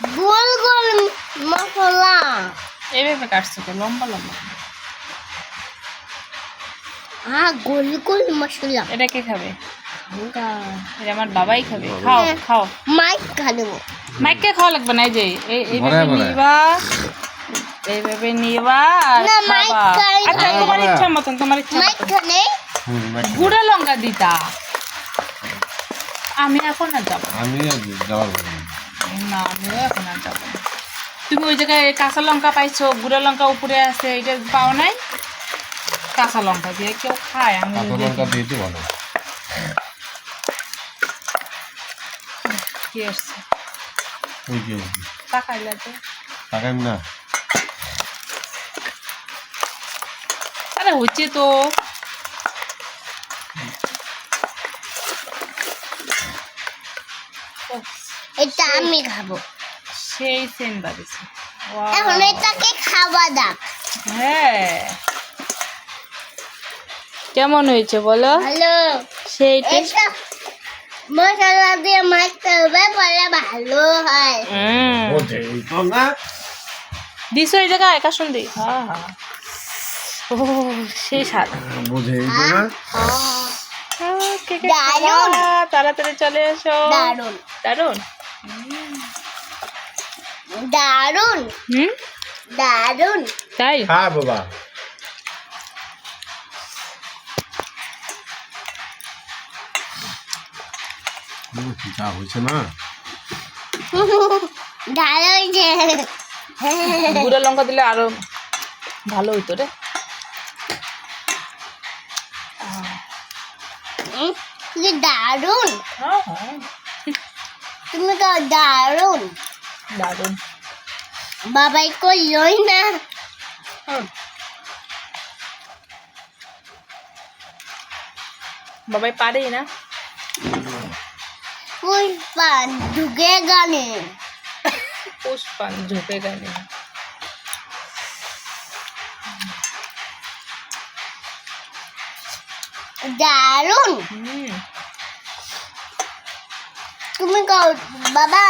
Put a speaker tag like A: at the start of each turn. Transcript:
A: গোল গোল মশলা
B: এইভাবে কাটছো তো লম্বা লম্বা।
A: গোল গোল মশলা।
B: এটা কে খাবে? এটা আমার বাবাই খাবে। খাও খাও।
A: মাইক খাবো।
B: মাইককে খাওয়া লাগবে না। এই যে এইভাবে নিবা, এইভাবে নিবা আর
A: না,
B: খাবা।
A: মাইক খাই
B: আচ্ছা
A: না।
B: তোমার ইচ্ছা মতন, তোমার ইচ্ছা
A: মাইক
B: মতন।
A: খানে
B: গুঁড়া লঙ্কা দিতা। আমি এখন আর যাবো না।
C: আমিও যাওয়ার
B: না, আমিও এখন আর যাবো না। তুমি ওই জায়গায় কাঁচা লঙ্কা পাইছো, গুঁড়া লঙ্কা উপরে আছে, এটা পাও নাই? কাঁচা লঙ্কা দিয়ে কেউ খায়? আমি
C: কাঁচা লঙ্কা দিয়েছি ভালো।
B: কি আসছে
C: ওই যে
B: তাকাইলা তো।
C: টাকাই না।
B: আরে হচ্ছে তো।
A: এটা আমি খাবো।
B: সেই সেন বাজেছে।
A: এখন এটাকে খাওয়া দাক।
B: হ্যাঁ, কেমন হয়েছে বলো?
A: ভালো।
B: সেই
A: এটা মশলা দিয়ে মাখতে হবে, বলে ভালো হয়।
C: ওঠেই তো না।
B: দিছো এই জায়গায় একা শুনদি। হ্যাঁ হ্যাঁ, ও সেই স্বাদ।
C: বুঝেই তো না।
B: কে কে
A: দারুণ।
B: খাবা? তাড়াতাড়ি চলে এসো।
A: দারুণ
B: দারুণ।
A: দারুণ
B: হুম,
A: দারুণ।
B: তাই?
C: হ্যাঁ বাবা। যা হয়েছে না।
A: দারুণ যে
B: গুঁড়া লঙ্কা দিলে আরো ভালো হইতো রে।
A: কি দারুণ।
B: হ্যাঁ হ্যাঁ,
A: তুমি তো দারুণ।
B: দারুণ।
A: বাবাই করলই না।
B: বাবাই পারেই না।
A: পুষ্পা ঢুকে গানে।
B: পুষ্পান ঝুঁকে গেলে।
A: দারুণ।
B: হুম,
A: তুমি বাবা